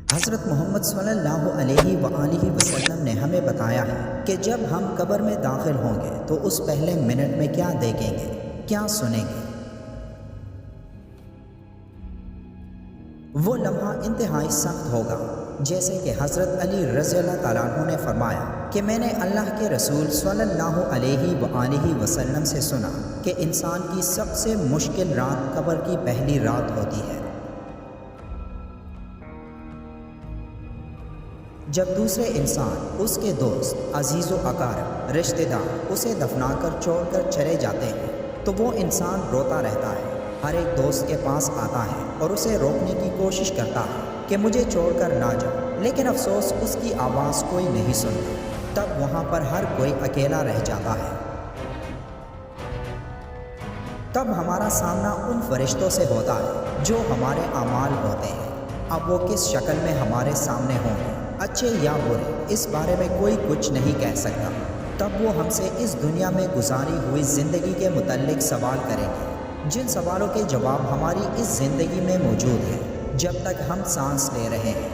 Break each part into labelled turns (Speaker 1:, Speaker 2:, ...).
Speaker 1: حضرت محمد صلی اللہ علیہ وآلہ وسلم نے ہمیں بتایا ہے کہ جب ہم قبر میں داخل ہوں گے تو اس پہلے منٹ میں کیا دیکھیں گے، کیا سنیں گے۔ وہ لمحہ انتہائی سخت ہوگا، جیسے کہ حضرت علی رضی اللہ تعالیٰ عنہ نے فرمایا کہ میں نے اللہ کے رسول صلی اللہ علیہ وآلہ وسلم سے سنا کہ انسان کی سب سے مشکل رات قبر کی پہلی رات ہوتی ہے، جب دوسرے انسان، اس کے دوست، عزیز و اقارب، رشتہ دار اسے دفنا کر چھوڑ کر چلے جاتے ہیں تو وہ انسان روتا رہتا ہے، ہر ایک دوست کے پاس آتا ہے اور اسے روکنے کی کوشش کرتا ہے کہ مجھے چھوڑ کر نہ جاؤ، لیکن افسوس اس کی آواز کوئی نہیں سنتا۔ تب وہاں پر ہر کوئی اکیلا رہ جاتا ہے۔ تب ہمارا سامنا ان فرشتوں سے ہوتا ہے جو ہمارے اعمال ہوتے ہیں۔ اب وہ کس شکل میں ہمارے سامنے ہوں گے، اچھے یا برے، اس بارے میں کوئی کچھ نہیں کہہ سکتا۔ تب وہ ہم سے اس دنیا میں گزاری ہوئی زندگی کے متعلق سوال کریں گے، جن سوالوں کے جواب ہماری اس زندگی میں موجود ہیں جب تک ہم سانس لے رہے ہیں۔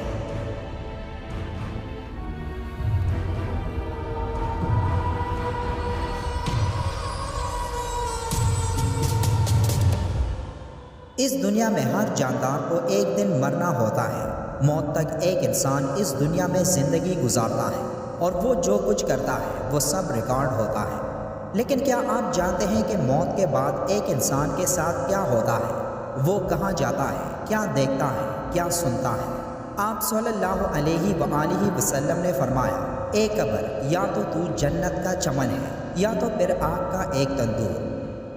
Speaker 1: اس دنیا میں ہر جاندار کو ایک دن مرنا ہوتا ہے۔ موت تک ایک انسان اس دنیا میں زندگی گزارتا ہے اور وہ جو کچھ کرتا ہے وہ سب ریکارڈ ہوتا ہے۔ لیکن کیا آپ جانتے ہیں کہ موت کے بعد ایک انسان کے ساتھ کیا ہوتا ہے؟ وہ کہاں جاتا ہے، کیا دیکھتا ہے، کیا سنتا ہے؟ آپ صلی اللہ علیہ وآلہ وسلم نے فرمایا، اے قبر، یا تو جنت کا چمن ہے یا تو پھر آگ کا ایک تندور۔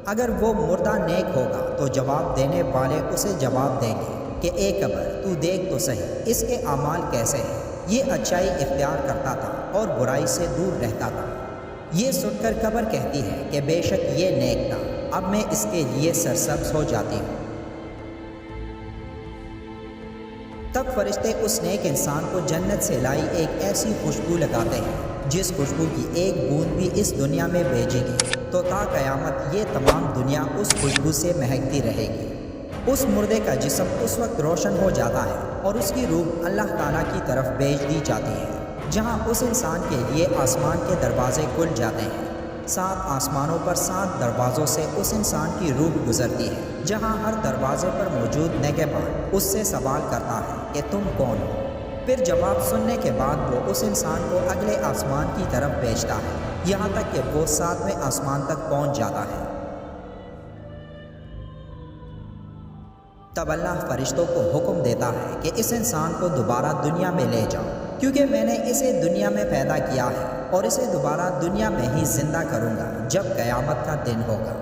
Speaker 1: اگر وہ مردہ نیک ہوگا تو جواب دینے والے اسے جواب دیں گے کہ اے قبر، تو دیکھ تو صحیح اس کے اعمال کیسے ہیں۔ یہ اچھائی اختیار کرتا تھا اور برائی سے دور رہتا تھا۔ یہ سن کر قبر کہتی ہے کہ بے شک یہ نیک تھا، اب میں اس کے لیے سرسبز ہو جاتی ہوں۔ تب فرشتے اس نیک انسان کو جنت سے لائی ایک ایسی خوشبو لگاتے ہیں جس خوشبو کی ایک بوند بھی اس دنیا میں بھیجے گی تو تا قیامت یہ تمام دنیا اس خوشبو سے مہکتی رہے گی۔ اس مردے کا جسم اس وقت روشن ہو جاتا ہے اور اس کی روح اللہ تعالیٰ کی طرف بھیج دی جاتی ہے، جہاں اس انسان کے لیے آسمان کے دروازے کھل جاتے ہیں۔ 7 آسمانوں پر 7 دروازوں سے اس انسان کی روح گزرتی ہے، جہاں ہر دروازے پر موجود نگہبان اس سے سوال کرتا ہے کہ تم کون ہو؟ پھر جواب سننے کے بعد وہ اس انسان کو اگلے آسمان کی طرف بھیجتا ہے، یہاں تک کہ وہ 7ویں آسمان تک پہنچ جاتا ہے۔ تب اللہ فرشتوں کو حکم دیتا ہے کہ اس انسان کو دوبارہ دنیا میں لے جاؤ، کیونکہ میں نے اسے دنیا میں پیدا کیا ہے اور اسے دوبارہ دنیا میں ہی زندہ کروں گا جب قیامت کا دن ہوگا۔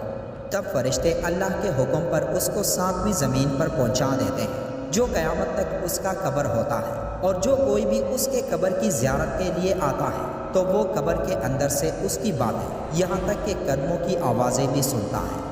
Speaker 1: تب فرشتے اللہ کے حکم پر اس کو 7ویں زمین پر پہنچا دیتے ہیں، جو قیامت تک اس کا قبر ہوتا ہے، اور جو کوئی بھی اس کے قبر کی زیارت کے لیے آتا ہے تو وہ قبر کے اندر سے اس کی باتیں، یہاں تک کہ قدموں کی آوازیں بھی سنتا ہے۔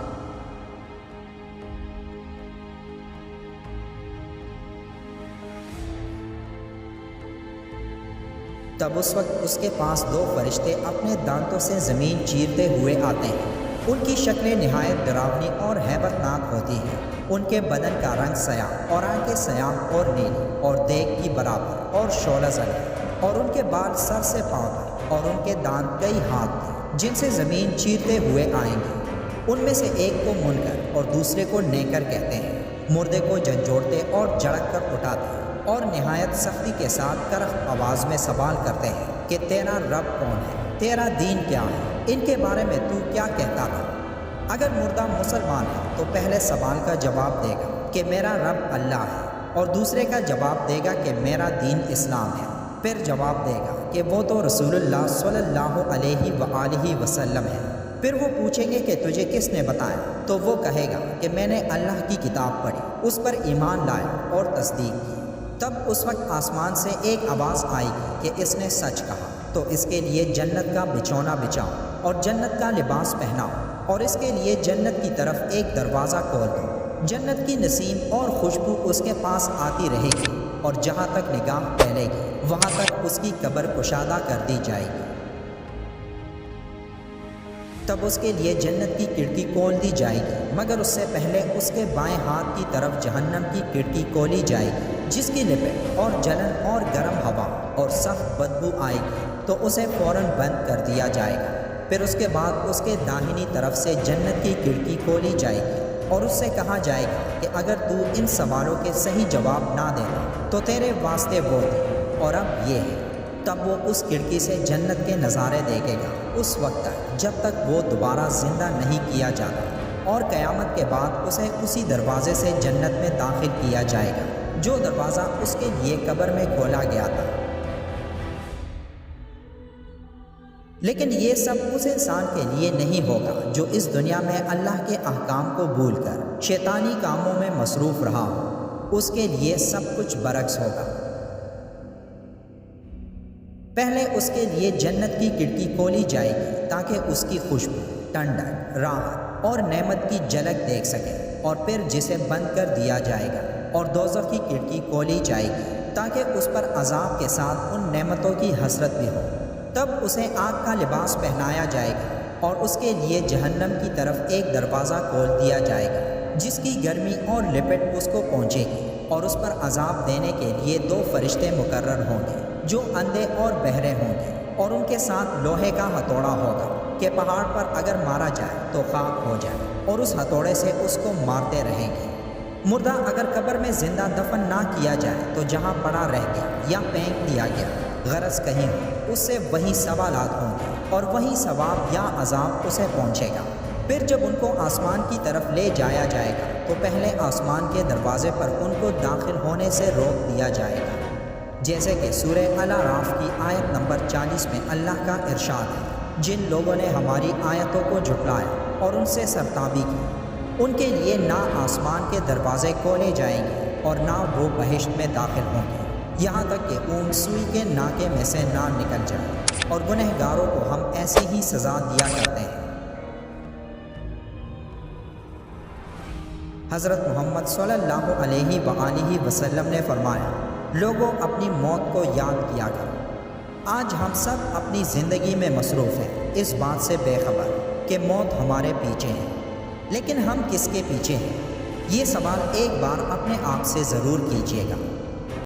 Speaker 1: تب اس وقت اس کے پاس 2 فرشتے اپنے دانتوں سے زمین چیرتے ہوئے آتے ہیں۔ ان کی شکلیں نہایت ڈراؤنی اور ہیبت ناک ہوتی ہیں۔ ان کے بدن کا رنگ سیاہ اور آنکھیں سیاہ اور نیلی اور دیگ کی برابر اور شعلہ زن ہے، اور ان کے بال سر سے پاؤں تک، اور ان کے دانت کئی ہاتھ تھے جن سے زمین چیرتے ہوئے آئیں گے۔ ان میں سے ایک کو منکر اور دوسرے کو نیکر کہتے ہیں۔ مردے کو جھنجھوڑتے اور جھڑک کر اٹھاتے ہیں اور نہایت سختی کے ساتھ کرخ آواز میں سوال کرتے ہیں کہ تیرا رب کون ہے، تیرا دین کیا ہے، ان کے بارے میں تو کیا کہتا تھا؟ اگر مردہ مسلمان ہے تو پہلے سوال کا جواب دے گا کہ میرا رب اللہ ہے، اور دوسرے کا جواب دے گا کہ میرا دین اسلام ہے۔ پھر جواب دے گا کہ وہ تو رسول اللہ صلی اللہ علیہ وآلہ وسلم ہے۔ پھر وہ پوچھیں گے کہ تجھے کس نے بتایا؟ تو وہ کہے گا کہ میں نے اللہ کی کتاب پڑھی، اس پر ایمان لایا اور تصدیق کی۔ تب اس وقت آسمان سے ایک آواز آئے گی کہ اس نے سچ کہا، تو اس کے لیے جنت کا بچھونا بچھاؤ اور جنت کا لباس پہناؤ، اور اس کے لیے جنت کی طرف ایک دروازہ کھول دو۔ جنت کی نسیم اور خوشبو اس کے پاس آتی رہے گی، اور جہاں تک نگاہ پھیلے گی وہاں تک اس کی قبر کشادہ کر دی جائے گی۔ تب اس کے لیے جنت کی کھڑکی کھول دی جائے گی، مگر اس سے پہلے اس کے بائیں ہاتھ کی طرف جہنم کی کھڑکی کھولی جائے گی۔ جس کی لپٹ اور جلن اور گرم ہوا اور سخت بدبو آئے گی تو اسے فوراً بند کر دیا جائے گا۔ پھر اس کے بعد اس کے داہنی طرف سے جنت کی کھڑکی کھولی جائے گی اور اس سے کہا جائے گا کہ اگر تو ان سوالوں کے صحیح جواب نہ دینا تو تیرے واسطے وہ تھے اور اب یہ ہے۔ تب وہ اس کھڑکی سے جنت کے نظارے دیکھے گا اس وقت تک جب تک وہ دوبارہ زندہ نہیں کیا جاتا، اور قیامت کے بعد اسے اسی دروازے سے جنت میں داخل کیا جائے گا جو دروازہ اس کے لیے قبر میں کھولا گیا تھا۔ لیکن یہ سب اس انسان کے لیے نہیں ہوگا جو اس دنیا میں اللہ کے احکام کو بھول کر شیطانی کاموں میں مصروف رہا ہو، اس کے لیے سب کچھ برعکس ہوگا۔ پہلے اس کے لیے جنت کی کھڑکی کھولی جائے گی تاکہ اس کی خوشبو، ٹھنڈک، راحت اور نعمت کی جھلک دیکھ سکے، اور پھر جسے بند کر دیا جائے گا اور دوزخ کی کھڑکی کھولی جائے گی تاکہ اس پر عذاب کے ساتھ ان نعمتوں کی حسرت بھی ہو۔ تب اسے آگ کا لباس پہنایا جائے گا اور اس کے لیے جہنم کی طرف ایک دروازہ کھول دیا جائے گا جس کی گرمی اور لپٹ اس کو پہنچے گی، اور اس پر عذاب دینے کے لیے 2 فرشتے مقرر ہوں گے جو اندھے اور بہرے ہوں گے، اور ان کے ساتھ لوہے کا ہتھوڑا ہوگا کہ پہاڑ پر اگر مارا جائے تو خاک ہو جائے، اور اس ہتھوڑے سے اس کو مارتے رہیں گے۔ مردہ اگر قبر میں زندہ دفن نہ کیا جائے تو جہاں پڑا رہ گیا یا پھینک دیا گیا غرض کہیں ہو، اس سے وہی سوالات ہوں گے اور وہی ثواب یا عذاب اسے پہنچے گا۔ پھر جب ان کو آسمان کی طرف لے جایا جائے گا تو پہلے آسمان کے دروازے پر ان کو داخل ہونے سے روک دیا جائے گا، جیسے کہ سورہ الاعراف کی آیت نمبر 40 میں اللہ کا ارشاد ہے، جن لوگوں نے ہماری آیتوں کو جھٹلایا اور ان سے سرتابی کی، ان کے لیے نہ آسمان کے دروازے کھولے جائیں گے اور نہ وہ بہشت میں داخل ہوں گے، یہاں تک کہ اونٹ سوئی کے ناکے میں سے نہ نکل جائے، اور گنہگاروں کو ہم ایسی ہی سزا دیا کرتے ہیں۔ حضرت محمد صلی اللہ علیہ وآلہ وسلم نے فرمایا، لوگوں اپنی موت کو یاد کیا کرو۔ آج ہم سب اپنی زندگی میں مصروف ہیں، اس بات سے بے خبر کہ موت ہمارے پیچھے ہے، لیکن ہم کس کے پیچھے ہیں؟ یہ سوال ایک بار اپنے آپ سے ضرور کیجیے گا۔